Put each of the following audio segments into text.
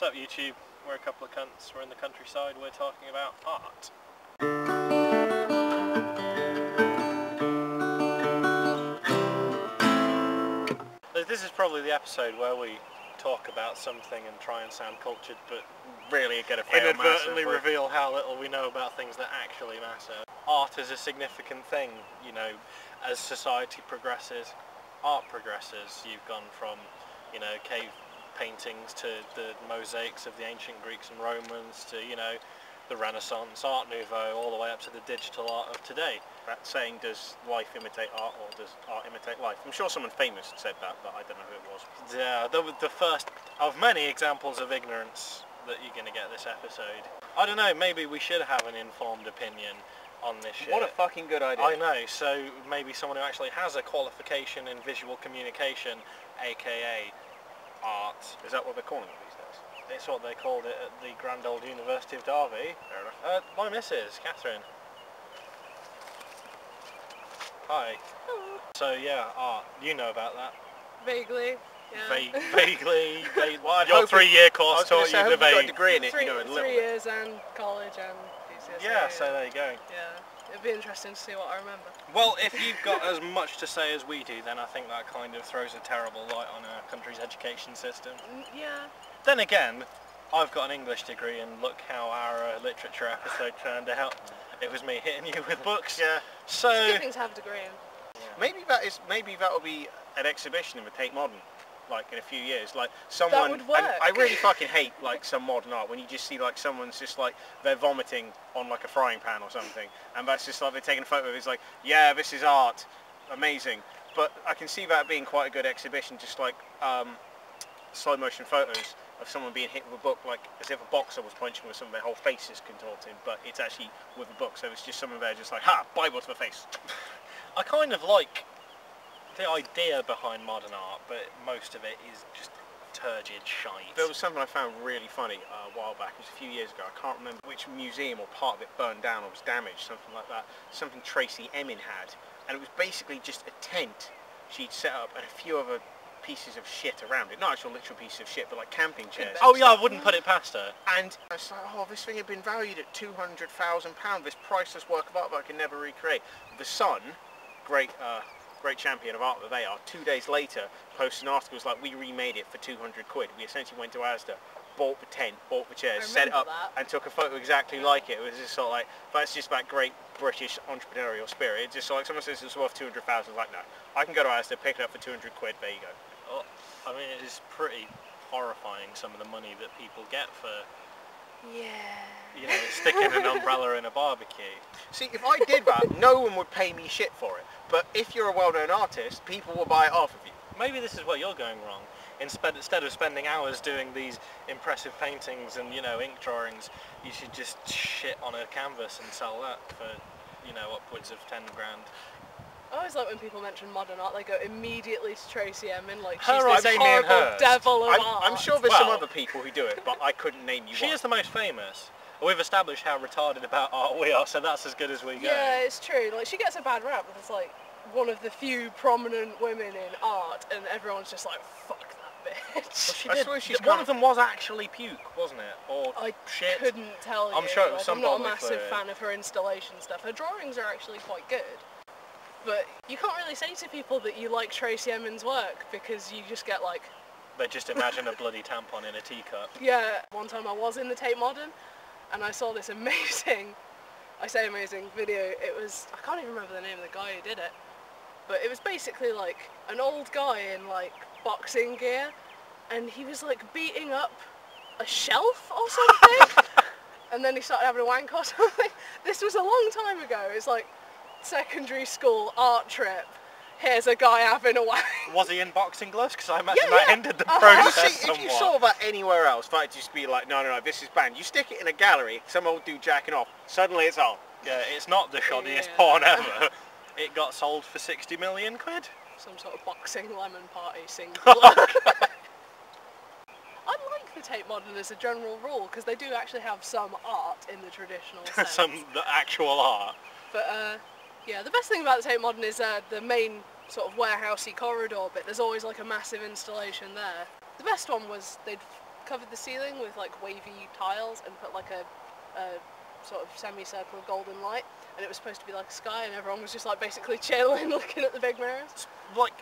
What's up, YouTube? We're a couple of cunts, we're in the countryside, we're talking about art. This is probably the episode where we talk about something and try and sound cultured, but really get a inadvertently reveal how little we know about things that actually matter. Art is a significant thing, you know, as society progresses, art progresses. You've gone from, you know, cave paintings to the mosaics of the ancient Greeks and Romans to, you know, the Renaissance, Art Nouveau, all the way up to the digital art of today. That saying, does life imitate art or does art imitate life? I'm sure someone famous said that, but I don't know who it was. Yeah, the first of many examples of ignorance that you're going to get this episode. I don't know, maybe we should have an informed opinion on this shit. What a fucking good idea. I know, so maybe someone who actually has a qualification in visual communication, aka art. Is that what they're calling it these days? It's what they called it at the grand old University of Derby. Fair enough. My missus, Catherine. Hi. Hello. So yeah, art. You know about that. Vaguely, yeah. Vaguely. Well, your 3-year course taught you the vague. You got a degree in it, Three you know, a little 3 years and college and GCSE. Yeah, so there you go. Yeah, it'd be interesting to see what I remember. Well, if you've got as much to say as we do, then I think that kind of throws a terrible light on our country's education system. Yeah. Then again, I've got an English degree, and look how our literature episode turned out. It was me hitting you with books. Yeah. So It's a good thing to have a degree in. Maybe that'll be an exhibition in the Tate Modern, like in a few years. Like someone. That would work. And I really fucking hate like some modern art when you just see like someone's just like they're vomiting on like a frying pan or something, and that's just like they're taking a photo of it. It's like, yeah, this is art, amazing. But I can see that being quite a good exhibition, just like slow motion photos of someone being hit with a book, like as if a boxer was punching with someone, their whole face is contorted, but it's actually with a book, so it's just someone there just like, ha, Bible to the face. I kind of like the idea behind modern art, but most of it is just turgid shite. There was something I found really funny a while back, it was a few years ago, I can't remember which museum or part of it burned down or was damaged, something like that, something Tracy Emin had, and it was basically just a tent she'd set up and a few other pieces of shit around it. Not actual literal pieces of shit, but like camping chairs. Oh yeah, I wouldn't put it past her. And I was like, oh, this thing had been valued at £200,000, this priceless work of art that I can never recreate. The Sun, great champion of art that they are, 2 days later posted an article, was like, we remade it for 200 quid. We essentially went to Asda, bought the tent, bought the chairs, set it up, and took a photo exactly like it. It was just sort of like, that's just that great British entrepreneurial spirit. It's just like, someone says it's worth 200,000, like, no, I can go to Asda, pick it up for 200 quid, there you go. Well, I mean, it is pretty horrifying, some of the money that people get for, Yeah. you know, sticking an umbrella in a barbecue. See, if I did that, no one would pay me shit for it. But if you're a well-known artist, people will buy it off of you. Maybe this is where you're going wrong. Instead of spending hours doing these impressive paintings and, you know, ink drawings, you should just shit on a canvas and sell that for, you know, upwards of 10 grand. I always like when people mention modern art, they go immediately to Tracy Emin, like Her she's this idea and horrible hers. devil of art. I'm sure there's some other people who do it, but I couldn't name you She one. is the most famous. We've established how retarded about art we are, so that's as good as we go. Yeah, it's true. Like, she gets a bad rap because, like, one of the few prominent women in art, and everyone's just like, fuck that bitch. Well, she did. One of them was actually puke, wasn't it? Or I shit. couldn't tell you. I'm sure it was Like, some I'm not a bodily massive fluid. fan of her installation stuff. Her drawings are actually quite good. But you can't really say to people that you like Tracy Emin's work because you just get like... They just imagine a bloody tampon in a teacup. Yeah, one time I was in the Tate Modern and I saw this amazing, I say amazing, video. It was, I can't even remember the name of the guy who did it, but it was basically like an old guy in like boxing gear, and he was like beating up a shelf or something, and then he started having a wank or something. This was a long time ago. It's like secondary school art trip. Here's a guy having a wank. Was he in boxing gloves? Because I imagine Yeah, that yeah. ended the You process see, somewhat. if you saw that anywhere else, that'd just be like, no, this is banned. You stick it in a gallery, someone will do jacking off, suddenly it's on. Yeah, it's not the shoddiest Yeah. porn ever. It got sold for 60 million quid. Some sort of boxing lemon party single. I like the Tate Modern as a general rule because they do actually have some art in the traditional sense. The actual art. But yeah, the best thing about the Tate Modern is the main sort of warehousey corridor bit. There's always like a massive installation there. The best one was they'd covered the ceiling with like wavy tiles and put like a sort of semicircle of golden light, and it was supposed to be like a sky, and everyone was just like basically chilling, looking at the big mirrors. Like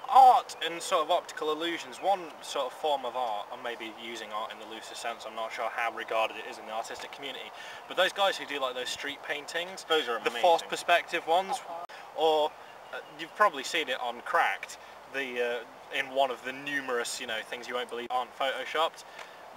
art and sort of optical illusions, one sort of form of art, and maybe using art in the loosest sense, I'm not sure how regarded it is in the artistic community, but those guys who do like those street paintings, those are the amazing. forced perspective ones, or you've probably seen it on Cracked, in one of the numerous, you know, things you won't believe aren't photoshopped,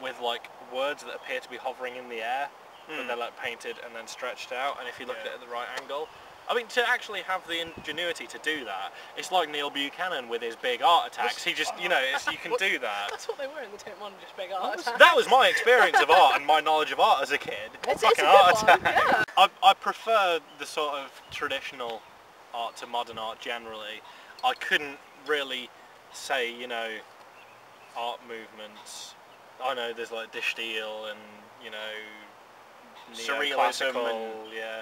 with like words that appear to be hovering in the air, but they're like painted and then stretched out, and if you look at it at the right angle, I mean, to actually have the ingenuity to do that, it's like Neil Buchanan with his big art attacks. He just, you know, you can do that. That's what they were in the Tate Modern, just big art attacks. That was my experience of art and my knowledge of art as a kid. It's Fucking a art good one, attack. yeah. I prefer the sort of traditional art to modern art generally. I couldn't really say, you know, art movements. I know there's like De Stijl and, you know, surrealism and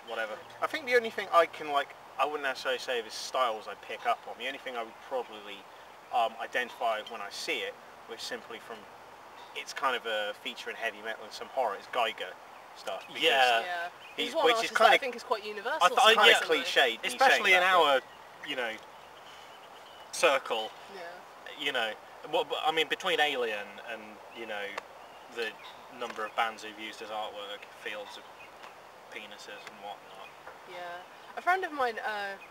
whatever. I think the only thing I can I wouldn't necessarily say the styles I pick up on. The only thing I would probably identify when I see it was simply from it's kind of a feature in heavy metal and some horror. It's Geiger stuff. Yeah. He's one which artist is kind that I of think is quite universal. I kind of surprisingly. cliched, especially in our, you know, circle. Yeah. You know, I mean, between Alien and, you know, the number of bands who've used his artwork, fields of penises and whatnot. Yeah. A friend of mine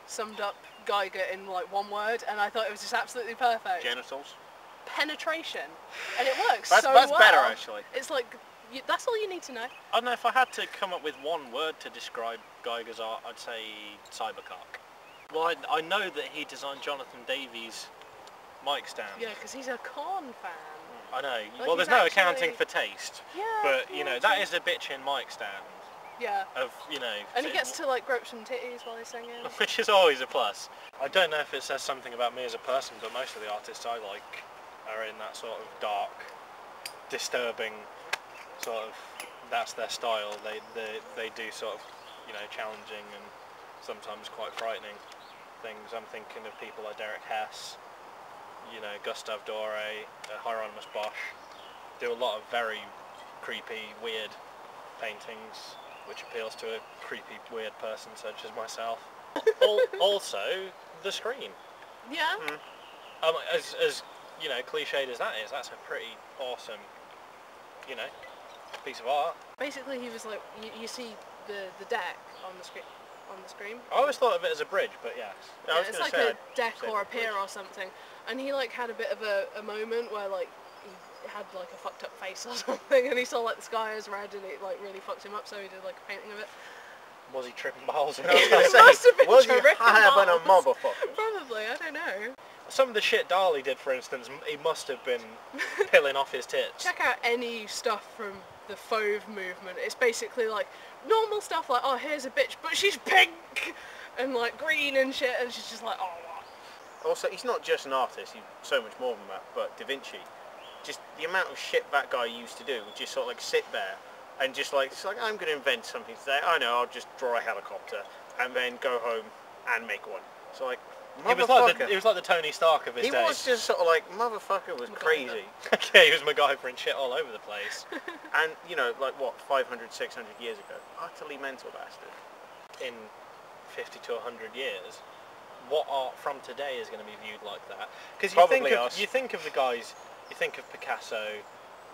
summed up Geiger in like one word, and I thought it was just absolutely perfect. genitals. Penetration. And it works That's so well. That's better actually. It's like, that's all you need to know. I don't know, if I had to come up with one word to describe Geiger's art, I'd say cybercock. Well, I know that he designed Jonathan Davies' mic stand. Yeah, because he's a Korn fan. I know. Like, well, there's he's no actually- accounting for taste. Yeah. But, you know, that is a bitchin' mic stand. Yeah. Of, you know... And he gets to like grope some titties while he's singing. Which is always a plus. I don't know if it says something about me as a person, but most of the artists I like are in that sort of dark, disturbing sort of, that's their style. They do sort of, you know, challenging and sometimes quite frightening things. I'm thinking of people like Derek Hess, you know, Gustave Doré, Hieronymus Bosch, do a lot of very creepy, weird paintings, which appeals to a creepy, weird person such as myself. Also, the Scream. Yeah. As you know, cliched as that is, that's a pretty awesome, you know, piece of art. Basically, he was like, you see the deck on the screen. I always thought of it as a bridge, but yes. Yeah, it's like a deck or a pier or something, and he like had a bit of a moment where like he had like a fucked up face or something, and he saw like the sky as red, and it like really fucked him up, so he did like a painting of it. Was he tripping balls? Must have been was he tripping having a balls. motherfucker? Probably, I don't know. Some of the shit Dali did, for instance, he must have been pilling off his tits. Check out any stuff from the Fauve movement. It's basically like normal stuff like, oh, here's a bitch, but she's pink and like green and shit, and she's just like, oh, what? Also, he's not just an artist, he's so much more than that, but Da Vinci, just the amount of shit that guy used to do, would just sort of like sit there and just like, it's like, I'm going to invent something today, I know, I'll just draw a helicopter and then go home and make one. So like, He was like the Tony Stark of his He day. was just sort of like, motherfucker was crazy. Yeah, he was MacGyvering shit all over the place. And, you know, like what, 500, 600 years ago? Utterly mental bastard. In 50 to 100 years, what art from today is going to be viewed like that? Because you think of the guys, you think of Picasso,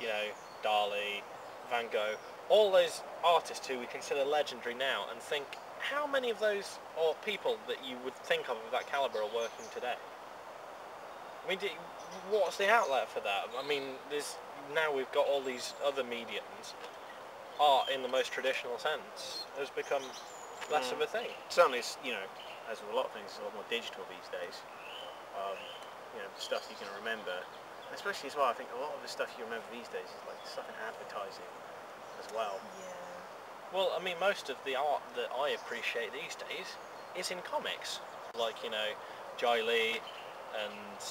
you know, Dali, Van Gogh, all those artists who we consider legendary now, and think, how many of those, or people that you would think of that calibre are working today? I mean, what's the outlet for that? I mean, now we've got all these other mediums. Art, in the most traditional sense, has become less of a thing. Certainly, it's, you know, as with a lot of things, it's a lot more digital these days. You know, the stuff you can remember. And especially as well, I think a lot of the stuff you remember these days is like stuff in advertising as well. Yeah. Well, I mean, most of the art that I appreciate these days is in comics. Like, you know, Jai Lee and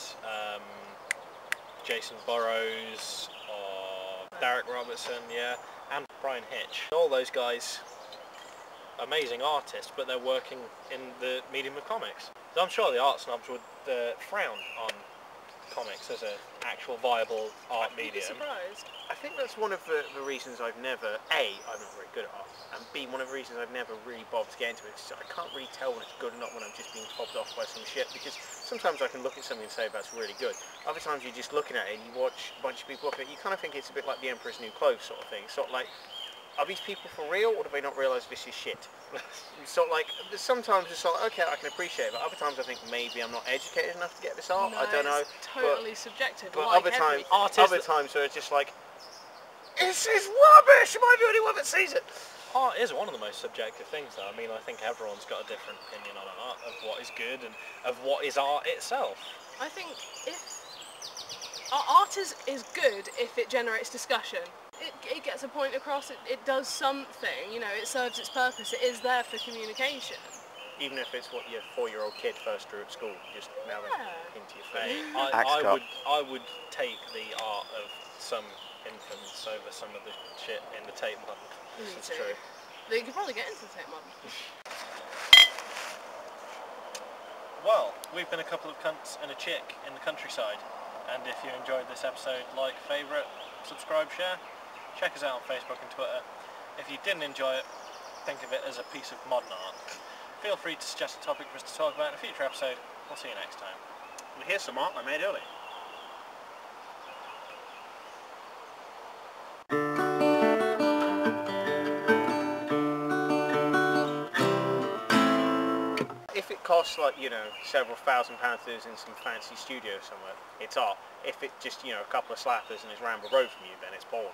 Jason Burrows, or Derek Robertson, yeah, and Brian Hitch. All those guys, amazing artists, but they're working in the medium of comics. So I'm sure the art snobs would frown on comics as an actual viable art You'd be medium. surprised. I think that's one of the reasons I've never, A, I'm not very good at art, and B, one of the reasons I've never really bothered to get into it is I can't really tell when it's good or not when I'm just being fobbed off by some shit, because sometimes I can look at something and say that's really good. Other times you're just looking at it and you watch a bunch of people look at it, you kind of think it's a bit like the Emperor's New Clothes sort of thing. Sort of like, are these people for real, or do they not realise this is shit? Sort of like, sometimes it's like, okay, I can appreciate it, but other times I think maybe I'm not educated enough to get this art. No, I don't know. it's totally subjective. But like other times, everything. other times where it's just like, this is rubbish. Am I the only one that sees it? Art is one of the most subjective things, though. I mean, I think everyone's got a different opinion on art, of what is good and of what is art itself. I think if art is good if it generates discussion. It gets a point across, it does something, you know, it serves its purpose, it is there for communication. Even if it's what your 4-year-old kid first drew at school, just now into your face. I would take the art of some infants over some of the shit in the Tate modern. That's true. They could probably get into the Tate modern. Well, we've been a couple of cunts and a chick in the countryside, and if you enjoyed this episode, like, favourite, subscribe, share. Check us out on Facebook and Twitter. If you didn't enjoy it, think of it as a piece of modern art. Feel free to suggest a topic for us to talk about in a future episode. We'll see you next time. Well, here's some art I made earlier. If it costs, like, you know, several £1,000 to do this in some fancy studio somewhere, it's art. If it just, you know, a couple of slappers and it's round the road from you, then it's porn.